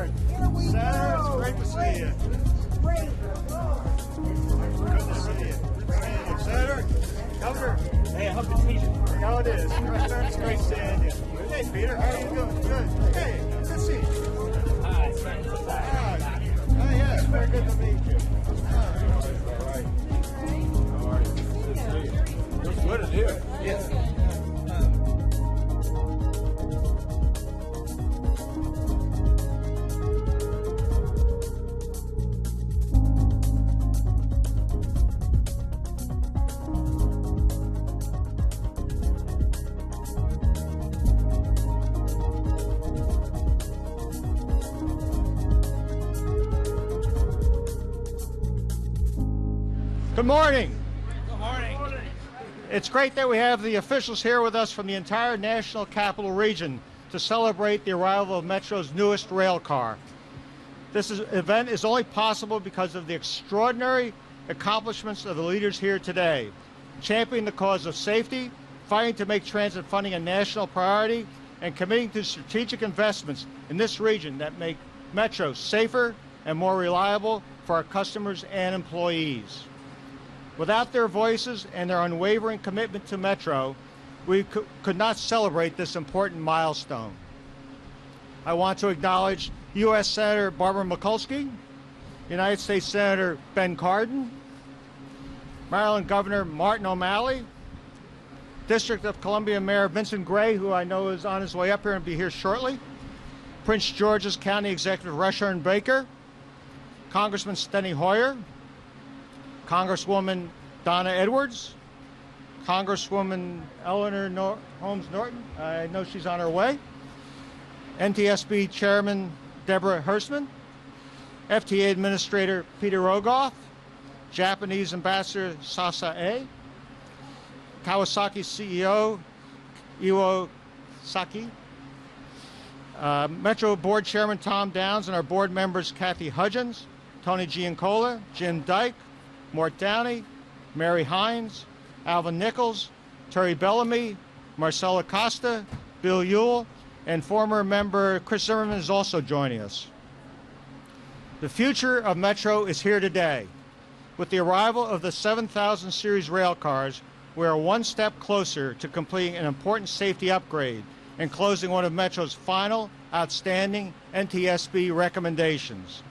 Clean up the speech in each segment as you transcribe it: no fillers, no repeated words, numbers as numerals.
Senator. Here we Senator, go. it's great to see you. Great. Good to see you. Senator, Governor. Hey, I hope the t-shirt. How it is. It's great seeing you. Hey, Peter, how are you doing? Good. Hey, good to see you. Hi, Senator Sasae. Oh, yeah, it's very good to meet you. All right. All right. Good to see you. Looks good in here. Yes. Good morning. Good morning. It's great that we have the officials here with us from the entire National Capital Region to celebrate the arrival of Metro's newest rail car. This event is only possible because of the extraordinary accomplishments of the leaders here today, championing the cause of safety, fighting to make transit funding a national priority, and committing to strategic investments in this region that make Metro safer and more reliable for our customers and employees. Without their voices and their unwavering commitment to Metro, we could not celebrate this important milestone. I want to acknowledge U.S. Senator Barbara Mikulski, United States Senator Ben Cardin, Maryland Governor Martin O'Malley, District of Columbia Mayor Vincent Gray, who I know is on his way up here and will be here shortly, Prince George's County Executive Rushern Baker, Congressman Steny Hoyer, Congresswoman Donna Edwards, Congresswoman Eleanor Holmes Norton, I know she's on her way, NTSB Chairman Deborah Hersman, FTA Administrator Peter Rogoff, Japanese Ambassador Sasae, Kawasaki CEO Iwasaki, Metro Board Chairman Tom Downs, and our board members Kathy Hudgens, Tony Giancola, Jim Dyke, Mort Downey, Mary Hines, Alvin Nichols, Terry Bellamy, Marcella Costa, Bill Ewell, and former member Chris Zimmerman is also joining us. The future of Metro is here today. With the arrival of the 7000 series rail cars, we are one step closer to completing an important safety upgrade and closing one of Metro's final outstanding NTSB recommendations.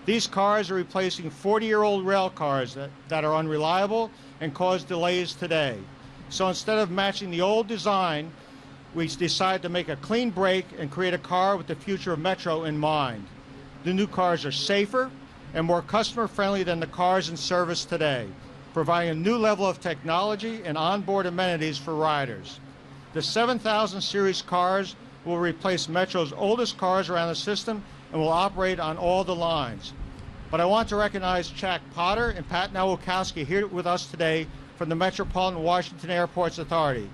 These cars are replacing 40-year-old rail cars that are unreliable and cause delays today. So instead of matching the old design, we decided to make a clean break and create a car with the future of Metro in mind. The new cars are safer and more customer-friendly than the cars in service today, providing a new level of technology and onboard amenities for riders. The 7000 series cars will replace Metro's oldest cars around the system and will operate on all the lines. But I want to recognize Jack Potter and Pat Nowakowski here with us today from the Metropolitan Washington Airports Authority,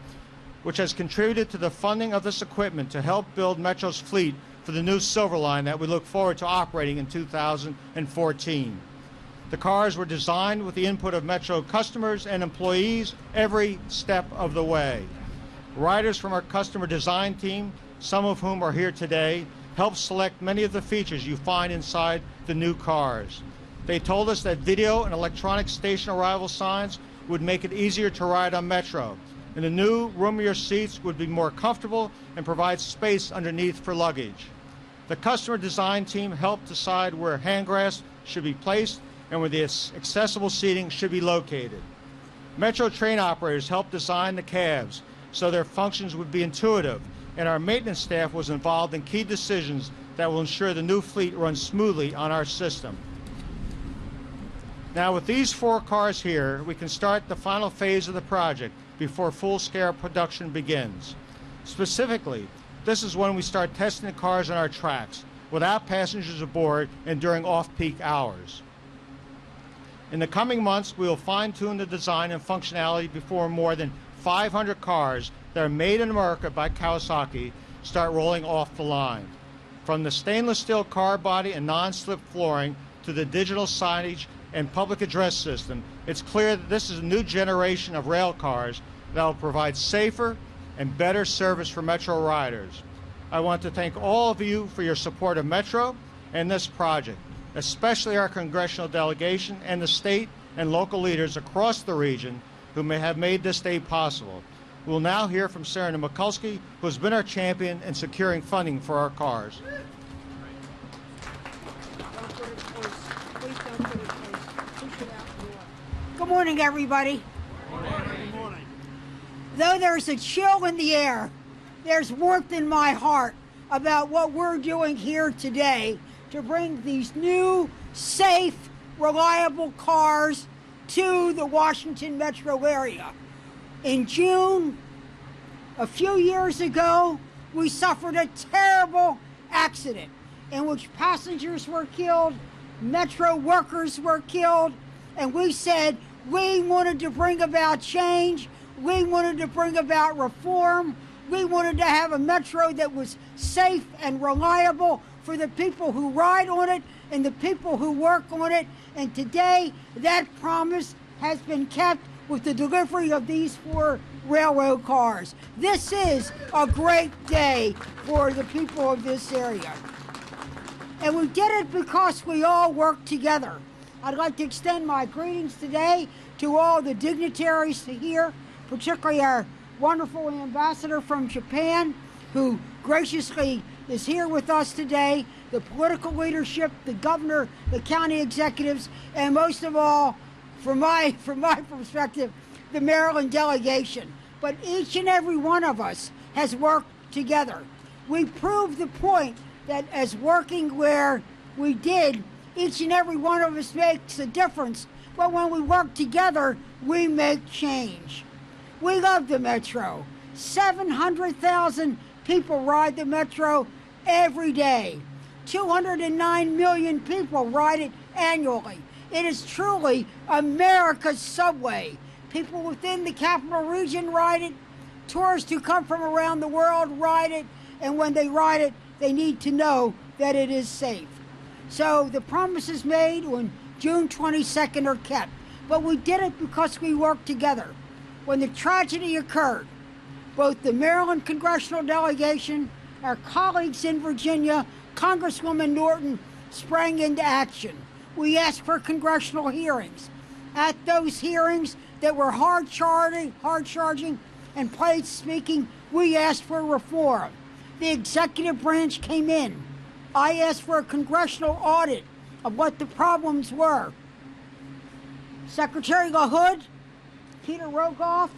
which has contributed to the funding of this equipment to help build Metro's fleet for the new Silver Line that we look forward to operating in 2014. The cars were designed with the input of Metro customers and employees every step of the way. Riders from our customer design team, some of whom are here today, helped select many of the features you find inside the new cars. They told us that video and electronic station arrival signs would make it easier to ride on Metro, and the new roomier seats would be more comfortable and provide space underneath for luggage. The customer design team helped decide where handrests should be placed and where the accessible seating should be located. Metro train operators helped design the cabs so their functions would be intuitive, and our maintenance staff was involved in key decisions that will ensure the new fleet runs smoothly on our system. Now with these 4 cars here, we can start the final phase of the project before full-scale production begins. Specifically, this is when we start testing the cars on our tracks without passengers aboard and during off-peak hours. In the coming months, we will fine-tune the design and functionality before more than 500 cars that are made in America by Kawasaki start rolling off the line. From the stainless steel car body and non-slip flooring to the digital signage and public address system, it's clear that this is a new generation of rail cars that will provide safer and better service for Metro riders. I want to thank all of you for your support of Metro in this project, especially our congressional delegation and the state and local leaders across the region who may have made this day possible. We'll now hear from Senator Mikulski, who has been our champion in securing funding for our cars. Good morning, everybody. Good morning. Though there's a chill in the air, there's warmth in my heart about what we're doing here today to bring these new, safe, reliable cars to the Washington metro area. In June, a few years ago, we suffered a terrible accident in which passengers were killed, metro workers were killed, and we said we wanted to bring about change, we wanted to bring about reform, we wanted to have a metro that was safe and reliable for the people who ride on it and the people who work on it. And today, that promise has been kept with the delivery of these 4 railroad cars. This is a great day for the people of this area. And we did it because we all work together. I'd like to extend my greetings today to all the dignitaries here, particularly our wonderful ambassador from Japan, who graciously is here with us today, the political leadership, the governor, the county executives, and most of all, from my perspective, the Maryland delegation. But each and every one of us has worked together. We proved the point that as working where we did, each and every one of us makes a difference. But when we work together, we make change. We love the metro. 700,000 people ride the metro every day. 209 million people ride it annually. It is truly America's subway. People within the capital region ride it. Tourists who come from around the world ride it. And when they ride it, they need to know that it is safe. So the promises made on June 22nd are kept. But we did it because we worked together. When the tragedy occurred, both the Maryland congressional delegation, our colleagues in Virginia, Congresswoman Norton sprang into action. We asked for congressional hearings. At those hearings that were hard-charging, and plain speaking, we asked for reform. The executive branch came in. I asked for a congressional audit of what the problems were. Secretary LaHood, Peter Rogoff,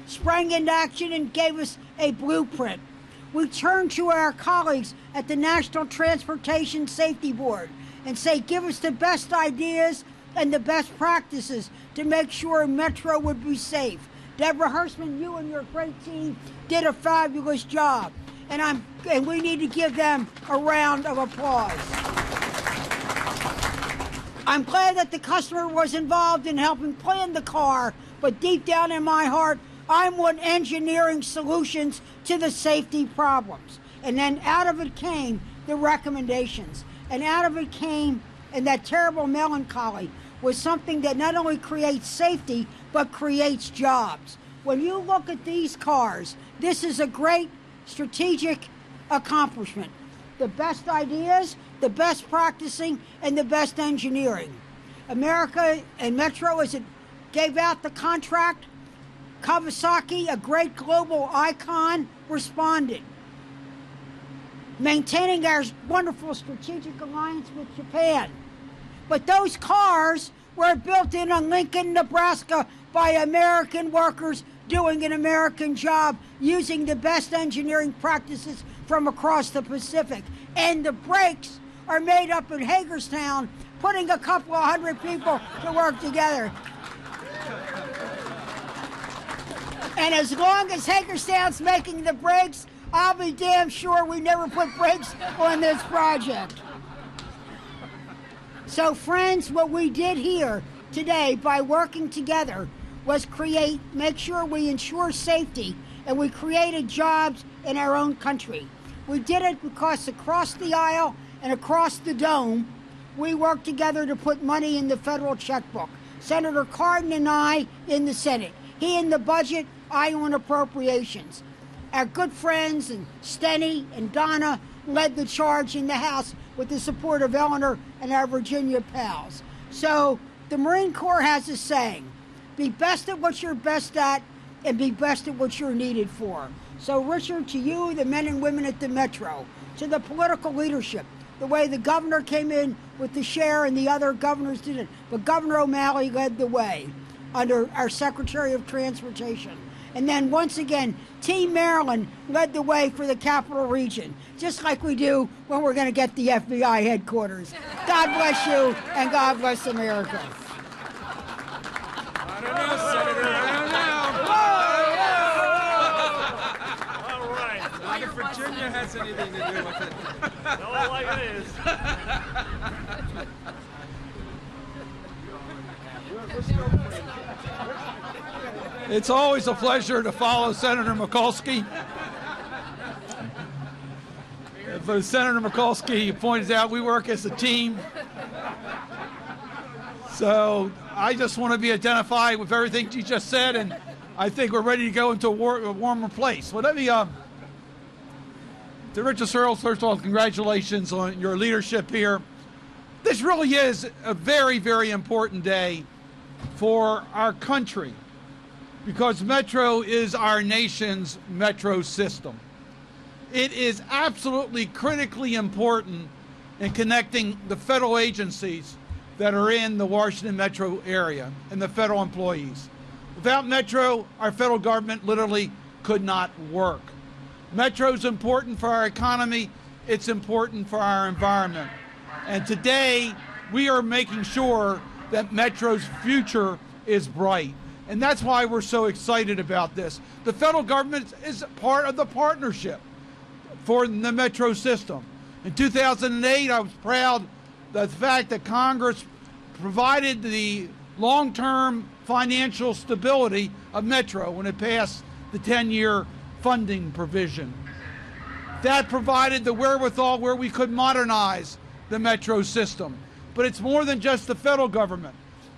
sprang into action and gave us a blueprint. We turned to our colleagues at the National Transportation Safety Board and say, give us the best ideas and the best practices to make sure Metro would be safe. Deborah Hersman, you and your great team did a fabulous job, and we need to give them a round of applause. I'm glad that the customer was involved in helping plan the car, but deep down in my heart, I want engineering solutions to the safety problems. And then out of it came the recommendations. And out of it came, and that terrible melancholy, was something that not only creates safety, but creates jobs. When you look at these cars, this is a great strategic accomplishment. The best ideas, the best practicing, and the best engineering. America and Metro, as it gave out the contract, Kawasaki, a great global icon, responded. Maintaining our wonderful strategic alliance with Japan. But those cars were built in Lincoln, Nebraska by American workers doing an American job using the best engineering practices from across the Pacific. And the brakes are made up in Hagerstown, putting a couple of hundred people to work together. And as long as Hagerstown's making the brakes, I'll be damn sure we never put brakes on this project. So friends, what we did here today by working together was make sure we ensure safety, and we created jobs in our own country. We did it because across the aisle and across the dome, we worked together to put money in the federal checkbook. Senator Cardin and I in the Senate. He in the budget, I on appropriations. Our good friends and Steny and Donna led the charge in the House with the support of Eleanor and our Virginia pals. So the Marine Corps has a saying, be best at what you're best at and be best at what you're needed for. So Richard, to you, the men and women at the Metro, to the political leadership, the way the governor came in with the share and the other governors didn't, but Governor O'Malley led the way under our Secretary of Transportation. And then once again, Team Maryland led the way for the Capital Region, just like we do when we're going to get the FBI headquarters. God bless you, and God bless America. I don't know, Senator. I don't know. All right. Not if Virginia has anything to do with it. No, like it is. It's always a pleasure to follow Senator Mikulski. As Senator Mikulski points out, we work as a team. So I just want to be identified with everything she just said, and I think we're ready to go into a warmer place. Well, let me, to Richard Sarles, first of all, congratulations on your leadership here. This really is a very, very important day for our country, because Metro is our nation's metro system. It is absolutely critically important in connecting the federal agencies that are in the Washington metro area and the federal employees. Without Metro, our federal government literally could not work. Metro is important for our economy. It's important for our environment. And today, we are making sure that Metro's future is bright. And that's why we're so excited about this. The federal government is part of the partnership for the Metro system. In 2008, I was proud of the fact that Congress provided the long-term financial stability of Metro when it passed the 10-year funding provision. That provided the wherewithal where we could modernize the Metro system. But it's more than just the federal government.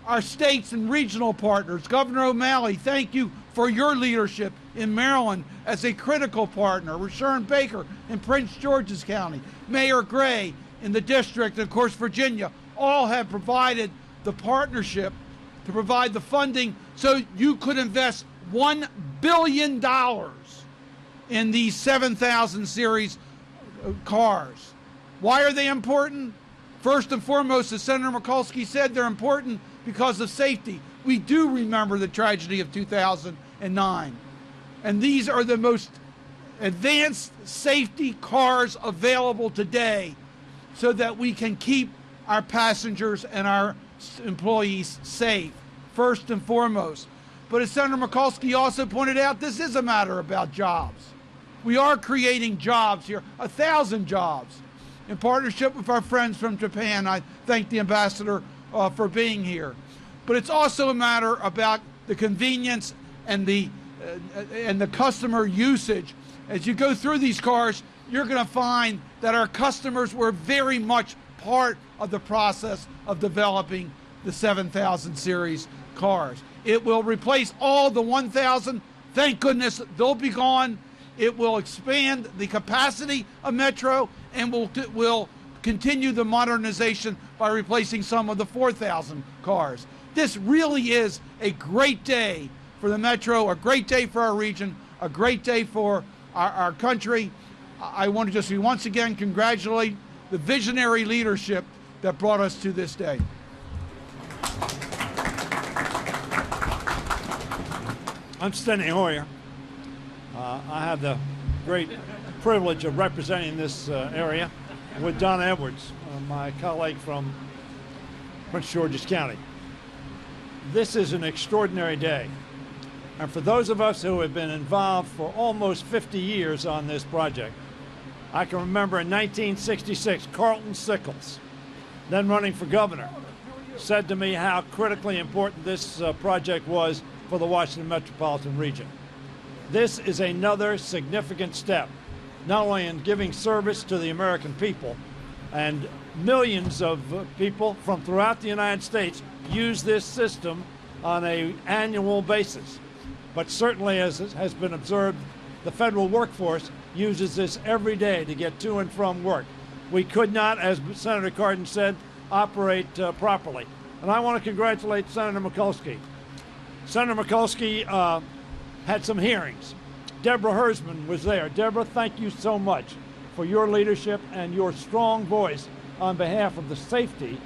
Our states and regional partners, Governor O'Malley, thank you for your leadership in Maryland as a critical partner. Rushern Baker in Prince George's County, Mayor Gray in the district, and of course Virginia, all have provided the partnership to provide the funding so you could invest $1 billion in these 7,000 series cars. Why are they important? First and foremost, as Senator Mikulski said, they're important because of safety. We do remember the tragedy of 2009. And these are the most advanced safety cars available today so that we can keep our passengers and our employees safe, first and foremost. But as Senator Mikulski also pointed out, this is a matter about jobs. We are creating jobs here, 1,000 jobs. In partnership with our friends from Japan, I thank the ambassador for being here. But it's also a matter about the convenience and the customer usage. As you go through these cars, you're going to find that our customers were very much part of the process of developing the 7,000 series cars. It will replace all the 1,000. Thank goodness they'll be gone. It will expand the capacity of Metro and will continue the modernization by replacing some of the 4,000 cars. This really is a great day for the Metro, a great day for our region, a great day for our country. I want to just once again congratulate the visionary leadership that brought us to this day. I'm Steny Hoyer. I have the great privilege of representing this area with Donna Edwards, my colleague from Prince George's County. This is an extraordinary day. And for those of us who have been involved for almost 50 years on this project, I can remember in 1966, Carlton Sickles, then running for governor, said to me how critically important this project was for the Washington metropolitan region. This is another significant step, not only in giving service to the American people, and millions of people from throughout the United States use this system on an annual basis, but certainly, as has been observed, the federal workforce uses this every day to get to and from work. we could not, as Senator Cardin said, operate properly. And I want to congratulate Senator Mikulski. Senator Mikulski had some hearings. Deborah Hersman was there. Deborah, thank you so much for your leadership and your strong voice on behalf of the safety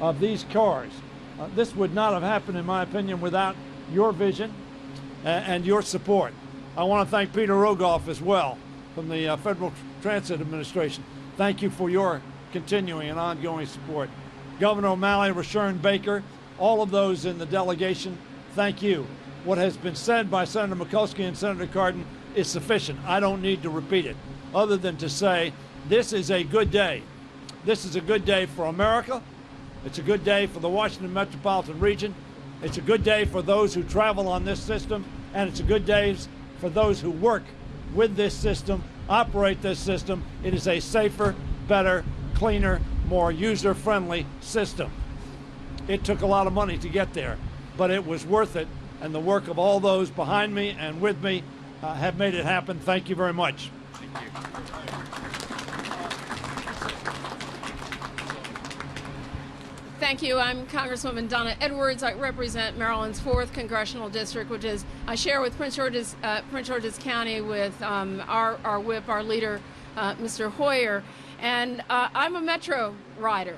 of these cars. This would not have happened, in my opinion, without your vision and your support. I want to thank Peter Rogoff as well from the Federal Transit Administration. Thank you for your continuing and ongoing support. Governor O'Malley, Rushern, Baker, all of those in the delegation, thank you. What has been said by Senator Mikulski and Senator Cardin is sufficient. I don't need to repeat it, other than to say this is a good day. This is a good day for America. It's a good day for the Washington metropolitan region. It's a good day for those who travel on this system, and it's a good day for those who work with this system, operate this system. It is a safer, better, cleaner, more user-friendly system. It took a lot of money to get there, but it was worth it, and the work of all those behind me and with me have made it happen. Thank you very much. Thank you. Thank you. I'm Congresswoman Donna Edwards. I represent Maryland's 4th Congressional District, which is I share with Prince George's County with our whip, our leader, Mr. Hoyer. And I'm a Metro rider.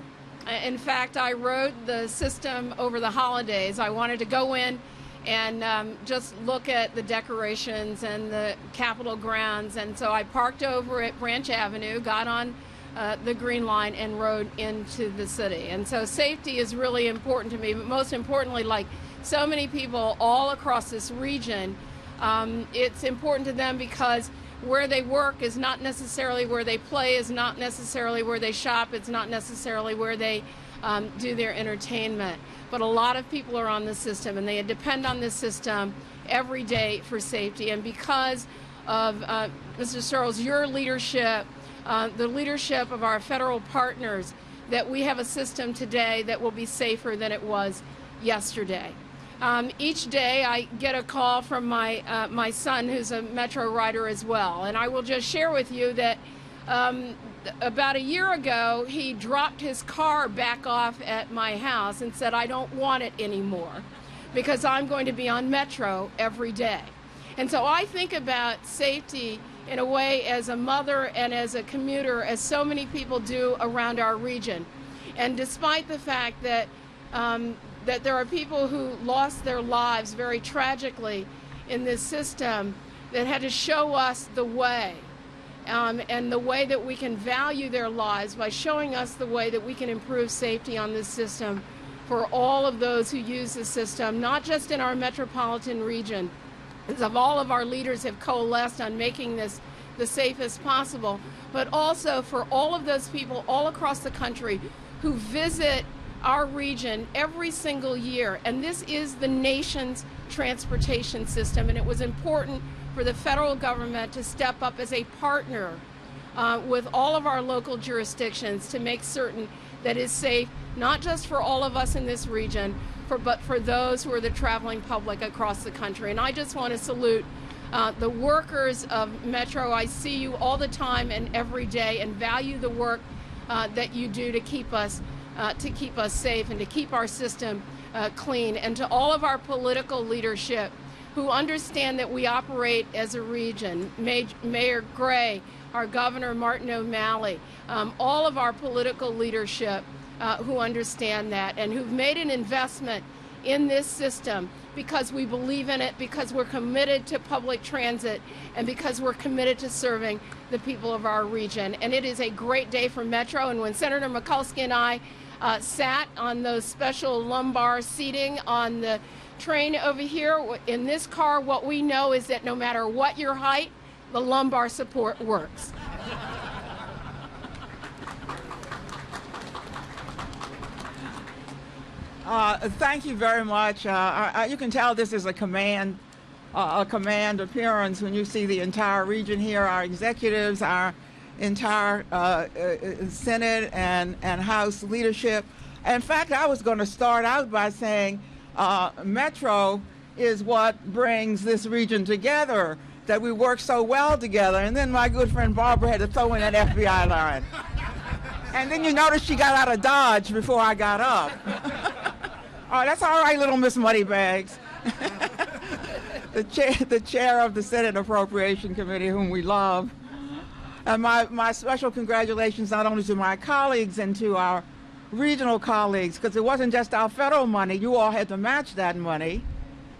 In fact, I rode the system over the holidays. I wanted to go in and just look at the decorations and the Capitol grounds. And so I parked over at Branch Avenue, got on the Green Line, and rode into the city. And so safety is really important to me, but most importantly, like so many people all across this region, it's important to them because where they work is not necessarily where they play, is not necessarily where they shop, it's not necessarily where they do their entertainment. But a lot of people are on the system, and they depend on this system every day for safety. And because of Mr. Sarles, your leadership, the leadership of our federal partners, that we have a system today that will be safer than it was yesterday. Each day I get a call from my son, who's a Metro rider as well, and I will just share with you that about a year ago he dropped his car back off at my house and said, I don't want it anymore because I'm going to be on Metro every day. And so I think about safety in a way as a mother and as a commuter, as so many people do around our region. And despite the fact that that there are people who lost their lives very tragically in this system, that had to show us the way, and the way that we can value their lives by showing us the way that we can improve safety on this system for all of those who use the system, not just in our metropolitan region, as of all of our leaders have coalesced on making this the safest possible, but also for all of those people all across the country who visit our region every single year. And this is the nation's transportation system, and it was important for the federal government to step up as a partner with all of our local jurisdictions to make certain that it's safe, not just for all of us in this region, but for those who are the traveling public across the country. And I just want to salute the workers of Metro. I see you all the time and every day, and value the work that you do to keep us safe and to keep our system clean. And to all of our political leadership who understand that we operate as a region, Mayor Gray, our Governor Martin O'Malley, all of our political leadership who understand that and who've made an investment in this system because we believe in it, because we're committed to public transit, and because we're committed to serving the people of our region. And it is a great day for Metro. And when Senator Mikulski and I sat on those special lumbar seating on the train over here, in this car, what we know is that no matter what your height, the lumbar support works. Thank you very much. You can tell this is a command appearance when you see the entire region here, our executives, our entire Senate and House leadership. In fact, I was going to start out by saying Metro is what brings this region together, that we work so well together. And then my good friend Barbara had to throw in that FBI line. And then you notice she got out of Dodge before I got up. Oh, that's all right, little Miss Moneybags. The chair of the Senate Appropriation Committee, whom we love. And my special congratulations not only to my colleagues and to our regional colleagues, because it wasn't just our federal money. You all had to match that money.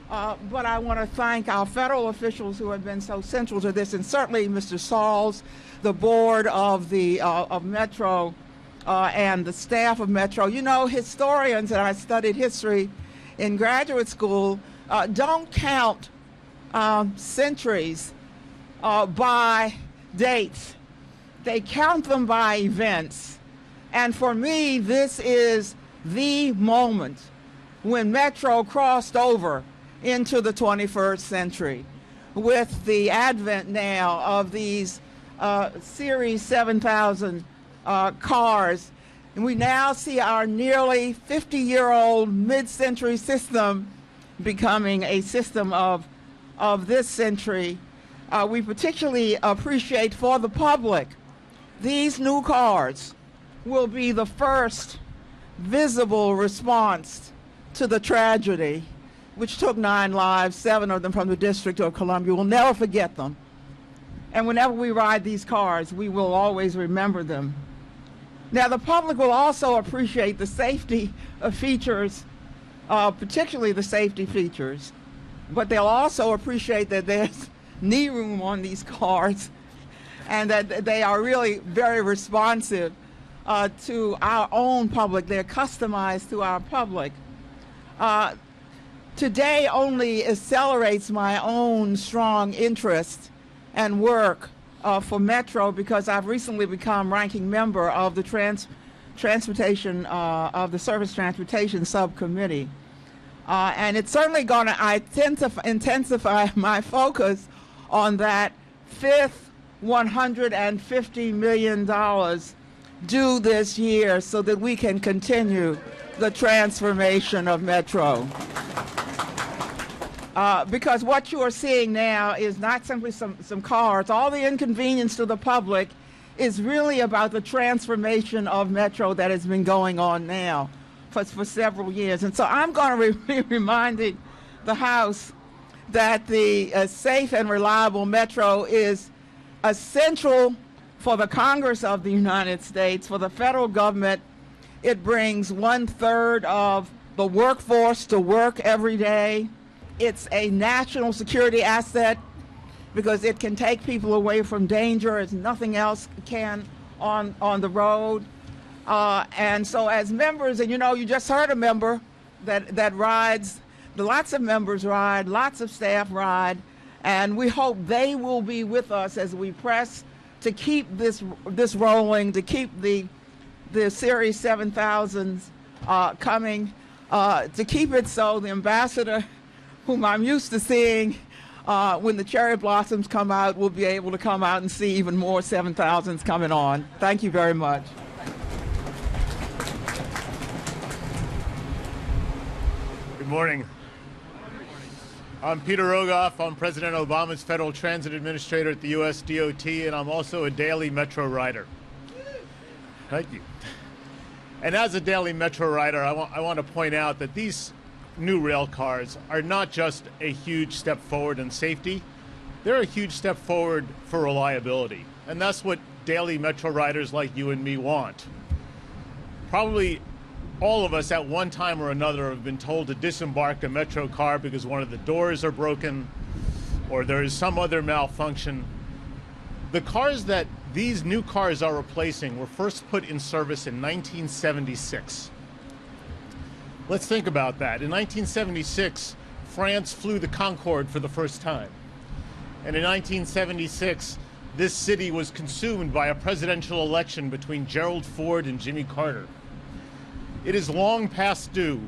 But I want to thank our federal officials who have been so central to this, and certainly Mr. Sarles, the board of Metro, and the staff of Metro. You know, historians, and I studied history in graduate school, don't count centuries by dates. They count them by events. And for me, this is the moment when Metro crossed over into the 21st century with the advent now of these Series 7000 cars. And we now see our nearly 50-year-old mid-century system becoming a system of this century. We particularly appreciate for the public, these new cars will be the first visible response to the tragedy which took 9 lives, 7 of them from the District of Columbia. We'll never forget them. And whenever we ride these cars, we will always remember them. Now, the public will also appreciate the safety features, particularly the safety features, but they'll also appreciate that there's knee room on these cars and that they are really very responsive to our own public. They're customized to our public. Today only accelerates my own strong interest and work for Metro, because I've recently become ranking member of the transportation of the Surface Transportation Subcommittee. And it's certainly going to intensify my focus on that fifth $150 million due this year so that we can continue the transformation of Metro. Because what you are seeing now is not simply some cars. All the inconvenience to the public is really about the transformation of Metro that has been going on now for several years. And so I'm going to be reminding the House that the safe and reliable Metro is essential for the Congress of the United States, for the federal government. It brings 1/3 of the workforce to work every day. It's a national security asset because it can take people away from danger as nothing else can on the road. And so as members, and you know, you just heard a member that rides, lots of members ride, lots of staff ride, and we hope they will be with us as we press to keep this rolling, to keep the Series 7000s coming, to keep it so the ambassador, whom I'm used to seeing when the cherry blossoms come out, will be able to come out and see even more 7000s coming on. Thank you very much. Good morning. I'm Peter Rogoff. I'm President Obama's Federal Transit Administrator at the U.S. DOT, and I'm also a daily Metro rider. Thank you. And as a daily Metro rider, I want to point out that these new rail cars are not just a huge step forward in safety, they're a huge step forward for reliability. And that's what daily Metro riders like you and me want. Probably all of us at one time or another have been told to disembark a Metro car because one of the doors are broken or there is some other malfunction. The cars that these new cars are replacing were first put in service in 1976. Let's think about that. In 1976, France flew the Concorde for the first time. And in 1976, this city was consumed by a presidential election between Gerald Ford and Jimmy Carter. It is long past due,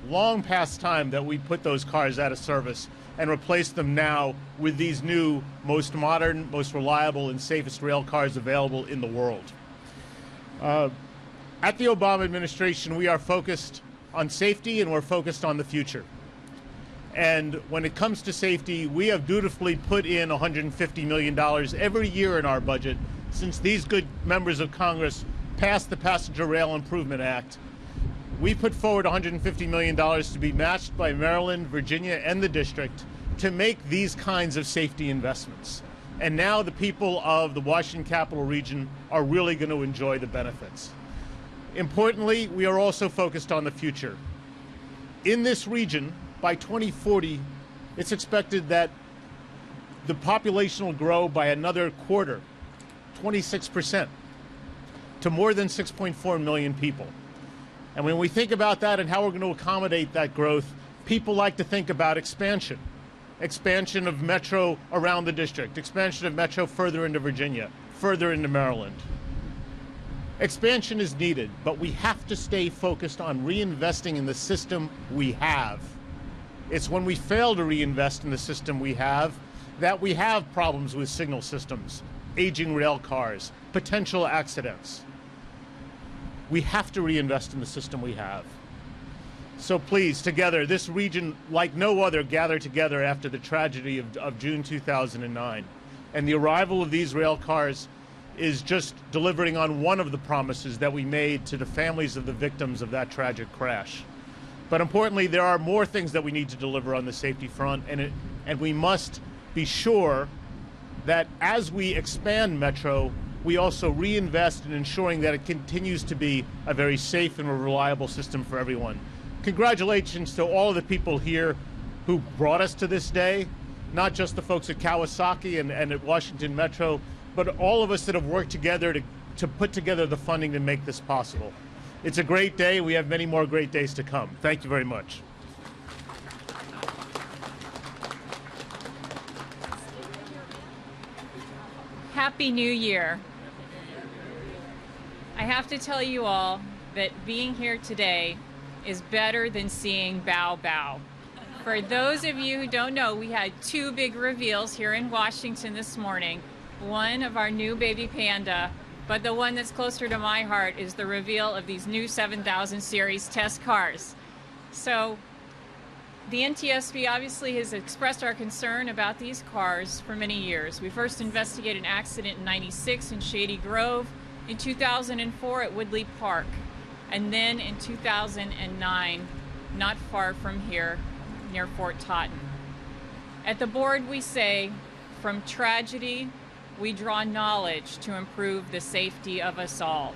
long past time that we put those cars out of service and replace them now with these new, most modern, most reliable, and safest rail cars available in the world. At the Obama administration, we are focused on safety and we're focused on the future. And when it comes to safety, we have dutifully put in $150 million every year in our budget since these good members of Congress passed the Passenger Rail Improvement Act. We put forward $150 million to be matched by Maryland, Virginia, and the district to make these kinds of safety investments. And now the people of the Washington Capital Region are really going to enjoy the benefits. Importantly, we are also focused on the future. In this region, by 2040, it's expected that the population will grow by another quarter, 26%, to more than 6.4 million people. And when we think about that and how we're going to accommodate that growth, people like to think about expansion. Expansion of metro around the district, expansion of metro further into Virginia, further into Maryland. Expansion is needed, but we have to stay focused on reinvesting in the system we have. It's when we fail to reinvest in the system we have that we have problems with signal systems, aging rail cars, potential accidents. We have to reinvest in the system we have. So please, together, this region, like no other, gather together after the tragedy of June 2009. And the arrival of these rail cars is just delivering on one of the promises that we made to the families of the victims of that tragic crash. But importantly, there are more things that we need to deliver on the safety front, and we must be sure that as we expand Metro, we also reinvest in ensuring that it continues to be a very safe and reliable system for everyone. Congratulations to all of the people here who brought us to this day, not just the folks at Kawasaki and at Washington Metro, but all of us that have worked together to put together the funding to make this possible. It's a great day. We have many more great days to come. Thank you very much. Happy New Year. I have to tell you all that being here today is better than seeing Bow Bow. For those of you who don't know, we had two big reveals here in Washington this morning. One of our new baby panda, but the one that's closer to my heart is the reveal of these new 7000 series test cars. So the NTSB obviously has expressed our concern about these cars for many years. We first investigated an accident in '96 in Shady Grove, in 2004 at Woodley Park, and then in 2009, not far from here, near Fort Totten. At the board, we say, from tragedy, we draw knowledge to improve the safety of us all.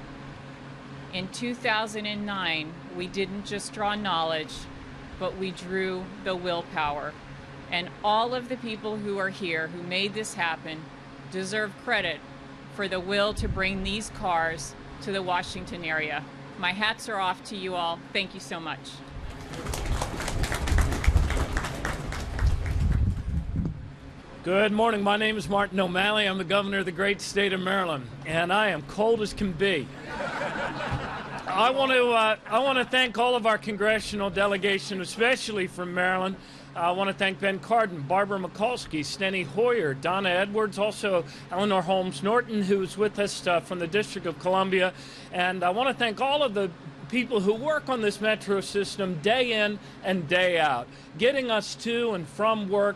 In 2009, we didn't just draw knowledge, but we drew the willpower. And all of the people who are here who made this happen deserve credit for the will to bring these cars to the Washington area. My hats are off to you all. Thank you so much. Good morning. My name is Martin O'Malley. I'm the governor of the great state of Maryland, and I am cold as can be. I want to thank all of our congressional delegation, especially from Maryland. I want to thank Ben Cardin, Barbara Mikulski, Steny Hoyer, Donna Edwards, also Eleanor Holmes, Norton, who was with us from the District of Columbia. And I want to thank all of the people who work on this metro system day in and day out, getting us to and from work,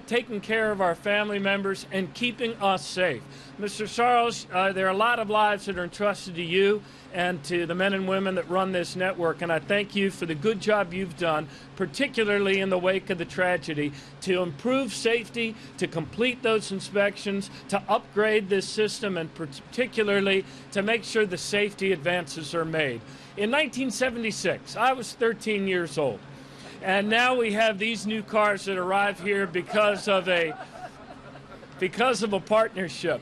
taking care of our family members, and keeping us safe. Mr. Sarles, there are a lot of lives that are entrusted to you and to the men and women that run this network, and I thank you for the good job you've done, particularly in the wake of the tragedy, to improve safety, to complete those inspections, to upgrade this system, and particularly to make sure the safety advances are made. In 1976, I was 13 years old, and now we have these new cars that arrive here because of a partnership.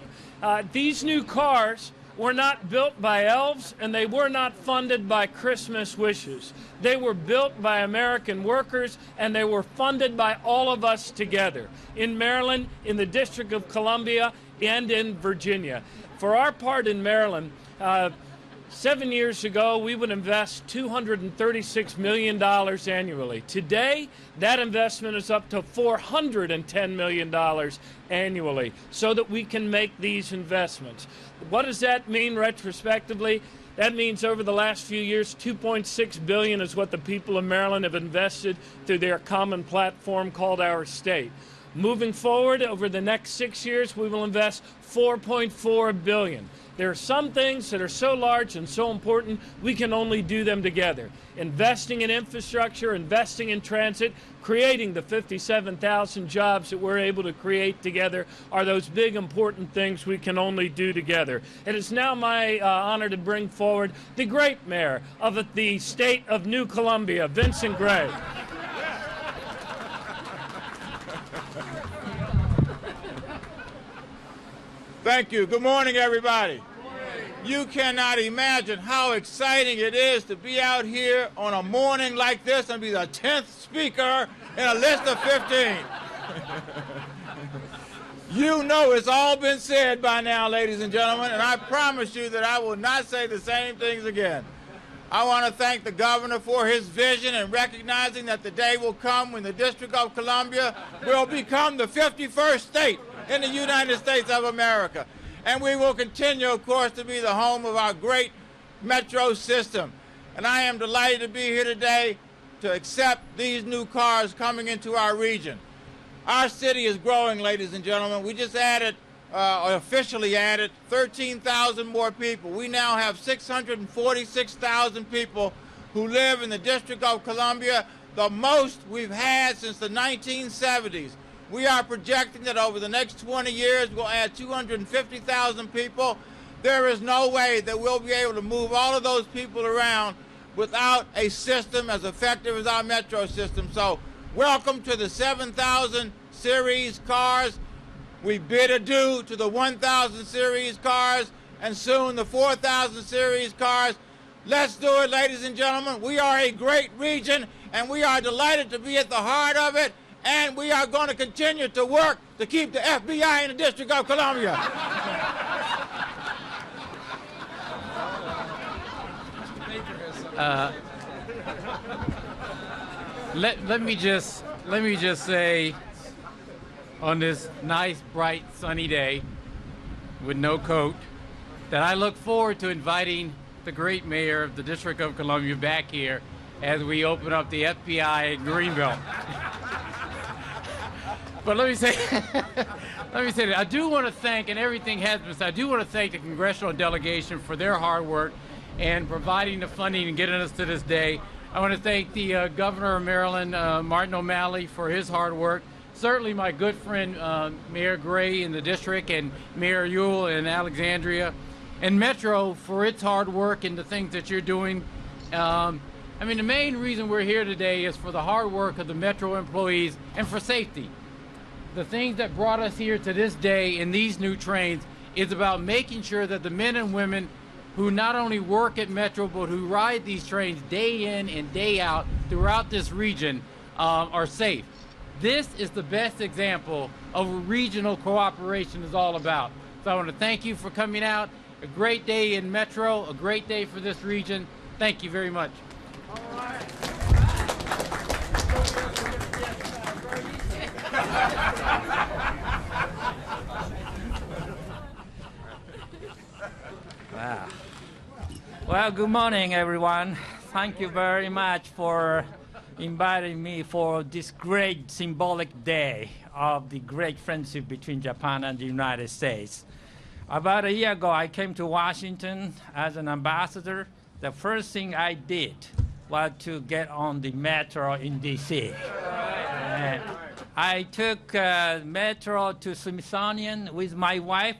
These new cars were not built by elves, and they were not funded by Christmas wishes. They were built by American workers, and they were funded by all of us together in Maryland, in the District of Columbia, and in Virginia. For our part in Maryland, 7 years ago, we would invest $236 million annually. Today, that investment is up to $410 million annually so that we can make these investments. What does that mean retrospectively? That means over the last few years, $2.6 billion is what the people of Maryland have invested through their common platform called Our State. Moving forward, over the next 6 years, we will invest $4.4 billion. There are some things that are so large and so important, we can only do them together. Investing in infrastructure, investing in transit, creating the 57,000 jobs that we're able to create together are those big, important things we can only do together. It is now my honor to bring forward the great mayor of the state of New Columbia, Vincent Gray. Thank you. Good morning, everybody. You cannot imagine how exciting it is to be out here on a morning like this and be the 10th speaker in a list of 15. You know it's all been said by now, ladies and gentlemen, and I promise you that I will not say the same things again. I want to thank the governor for his vision and recognizing that the day will come when the District of Columbia will become the 51st state in the United States of America. And we will continue, of course, to be the home of our great metro system. And I am delighted to be here today to accept these new cars coming into our region. Our city is growing, ladies and gentlemen. We just added, officially added, 13,000 more people. We now have 646,000 people who live in the District of Columbia, the most we've had since the 1970s. We are projecting that over the next 20 years, we'll add 250,000 people. There is no way that we'll be able to move all of those people around without a system as effective as our metro system. So welcome to the 7,000 series cars. We bid adieu to the 1,000 series cars and soon the 4,000 series cars. Let's do it, ladies and gentlemen. We are a great region and we are delighted to be at the heart of it. And we are going to continue to work to keep the FBI in the District of Columbia. Let me just say, on this nice, bright, sunny day with no coat, that I look forward to inviting the great mayor of the District of Columbia back here as we open up the FBI in Greenbelt. But let me say that I do want to thank, and everything has been said, I do want to thank the congressional delegation for their hard work and providing the funding and getting us to this day. I want to thank the governor of Maryland, Martin O'Malley, for his hard work. Certainly my good friend, Mayor Gray in the district, and Mayor Ewell in Alexandria, and Metro for its hard work and the things that you're doing. I mean, the main reason we're here today is for the hard work of the Metro employees and for safety. The things that brought us here to this day in these new trains is about making sure that the men and women who not only work at Metro but who ride these trains day in and day out throughout this region are safe. This is the best example of what regional cooperation is all about. So I want to thank you for coming out. A great day in Metro, a great day for this region. Thank you very much. All right. Wow. Well, good morning, everyone. Thank you very much for inviting me for this great symbolic day of the great friendship between Japan and the United States. About a year ago, I came to Washington as an ambassador. The first thing I did was to get on the metro in D.C. I took metro to Smithsonian with my wife.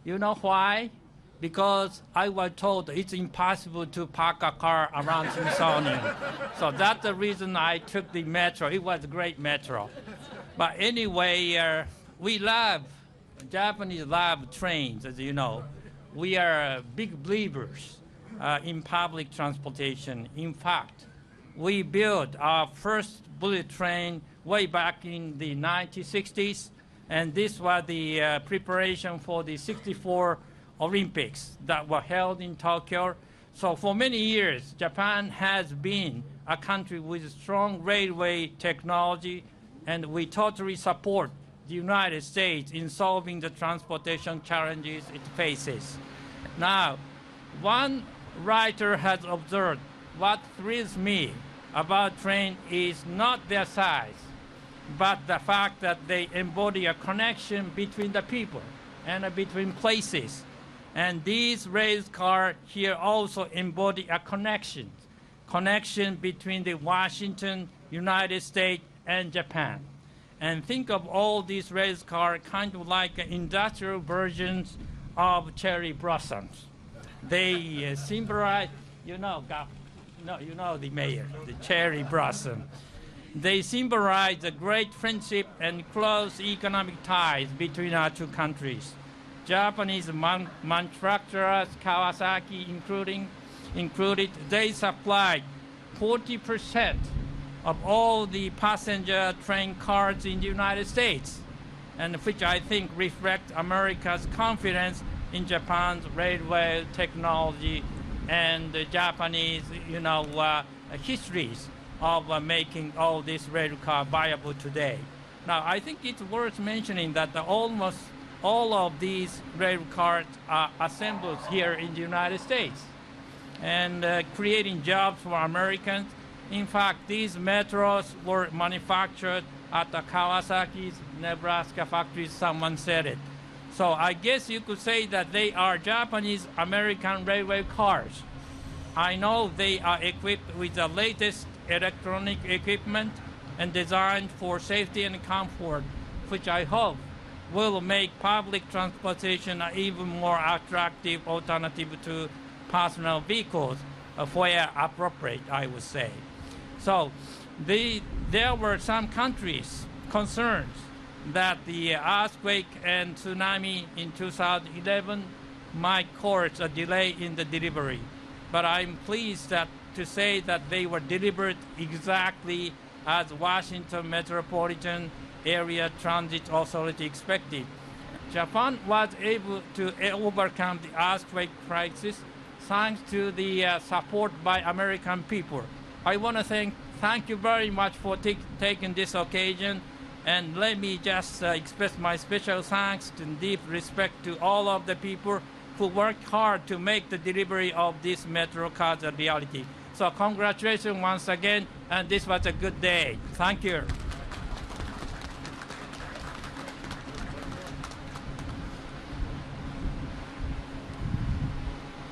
You know why? Because I was told it's impossible to park a car around Smithsonian. So that's the reason I took the metro. It was a great metro. But anyway, Japanese love trains, as you know. We are big believers in public transportation. In fact, we built our first bullet train way back in the 1960s, and this was the preparation for the '64 Olympics that were held in Tokyo. So for many years, Japan has been a country with strong railway technology, and we totally support the United States in solving the transportation challenges it faces. Now, one writer has observed what thrills me about train is not their size, but the fact that they embody a connection between the people and between places. And these rail cars here also embody a connection between the Washington, United States, and Japan. And think of all these rail cars kind of like industrial versions of cherry blossoms. They symbolize, you know the mayor, the cherry blossom. They symbolize the great friendship and close economic ties between our two countries. Japanese manufacturers, Kawasaki included, they supply 40% of all the passenger train cars in the United States, and which I think reflect America's confidence in Japan's railway technology and the Japanese, histories of making all this rail car viable today. Now, I think it's worth mentioning that almost all of these rail cars are assembled here in the United States and creating jobs for Americans. In fact, these metros were manufactured at the Kawasaki's Nebraska factory, someone said it. So I guess you could say that they are Japanese-American railway cars. I know they are equipped with the latest electronic equipment and designed for safety and comfort, which I hope will make public transportation an even more attractive alternative to personal vehicles, where appropriate, I would say. So there were some countries concerned that the earthquake and tsunami in 2011 might cause a delay in the delivery. But I'm pleased to say that they were delivered exactly as Washington Metropolitan Area Transit Authority expected. Japan was able to overcome the earthquake crisis thanks to the support by American people. I want to thank you very much for taking this occasion, and let me just express my special thanks and deep respect to all of the people who worked hard to make the delivery of this metro cars a reality. So congratulations once again, and this was a good day. Thank you.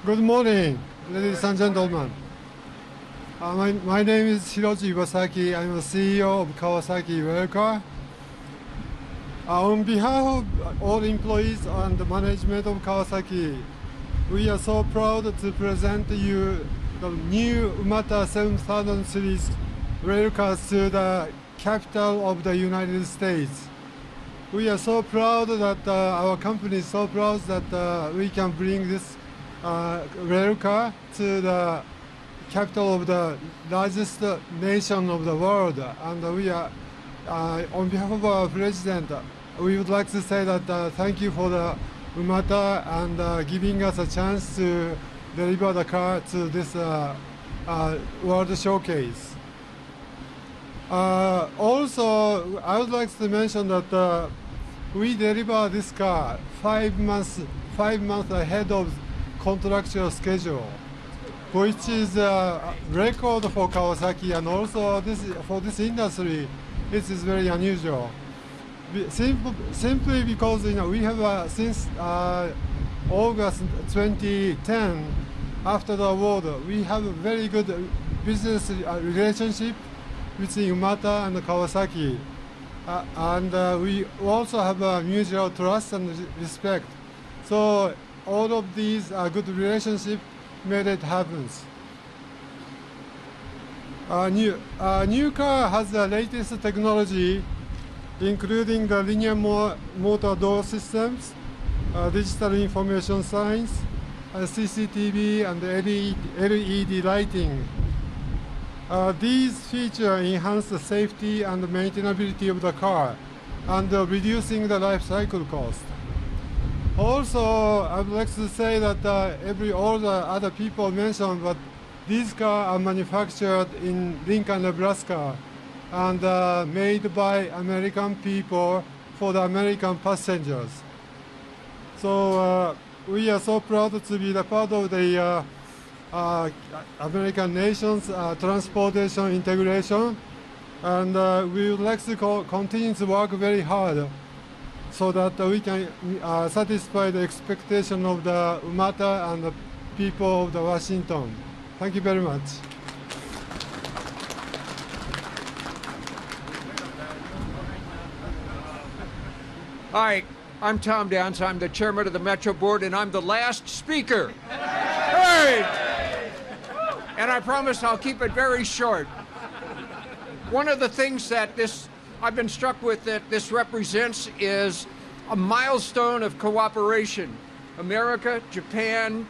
Good morning, ladies and gentlemen. My name is Hiroji Iwasaki. I'm the CEO of Kawasaki Railcar. On behalf of all employees and the management of Kawasaki, we are so proud to present to you the new WMATA 7000 series railcars to the capital of the United States. We are so proud that our company is so proud that we can bring this railcar to the capital of the largest nation of the world. And we are, on behalf of our president, we would like to say that thank you for the WMATA and giving us a chance to deliver the car to this world showcase. Also, I would like to mention that we deliver this car 5 months ahead of contractual schedule, which is a record for Kawasaki, and also for this industry, it is very unusual. Simply because we have since August 2010, after the award, we have a very good business relationship between WMATA and Kawasaki, and we also have a mutual trust and respect. So all of these good relationships made it happen. New car has the latest technology, including the linear motor door systems, digital information signs, CCTV, and LED lighting. These features enhance the safety and maintainability of the car and reducing the life cycle cost. Also, I would like to say that all the other people mentioned, but these cars are manufactured in Lincoln, Nebraska, and made by American people for the American passengers. So we are so proud to be the part of the American nation's transportation integration, And we would like to continue to work very hard so that we can satisfy the expectation of the WMATA and the people of the Washington. Thank you very much. Hi, I'm Tom Downs. I'm the chairman of the Metro Board, and I'm the last speaker. Hey! And I promise I'll keep it very short. One of the things that I've been struck with that this represents is a milestone of cooperation. America, Japan,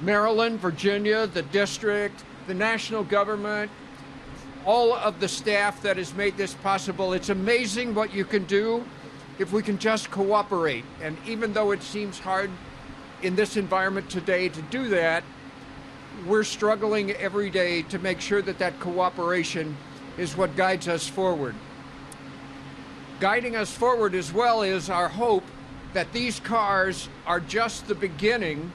Maryland, Virginia, the district, the national government, all of the staff that has made this possible. It's amazing what you can do if we can just cooperate. And even though it seems hard in this environment today to do that, we're struggling every day to make sure that that cooperation is what guides us forward. Guiding us forward as well is our hope that these cars are just the beginning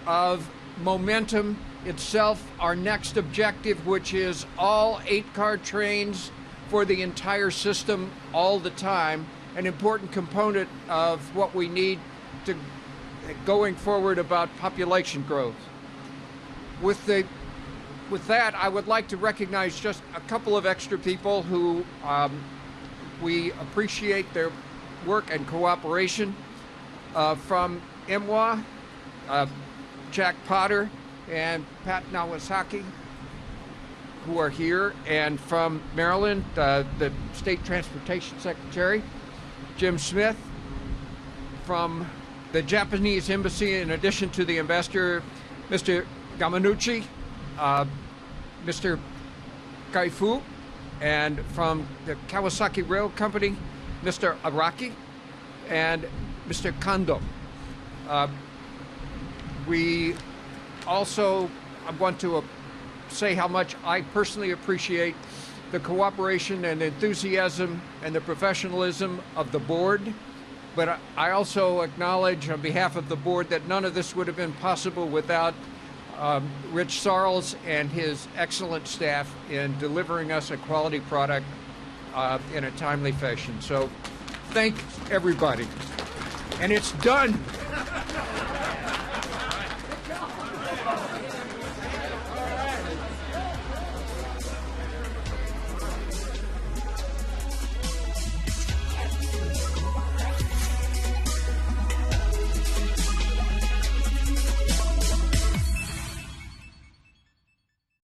of momentum itself, our next objective, which is all 8-car trains for the entire system all the time, an important component of what we need to going forward about population growth. With that, I would like to recognize just a couple of extra people who we appreciate their work and cooperation. From MWA, Jack Potter and Pat Kawasaki, who are here, and from Maryland, the State Transportation Secretary, Jim Smith. From the Japanese Embassy, in addition to the ambassador, Mr. Gamanuchi, Mr. Kaifu, and from the Kawasaki Rail Company, Mr. Araki, and Mr. Kando. We also want to say how much I personally appreciate the cooperation and enthusiasm and the professionalism of the board. But I also acknowledge on behalf of the board that none of this would have been possible without Rich Sarles and his excellent staff in delivering us a quality product in a timely fashion. So thank everybody. And it's done.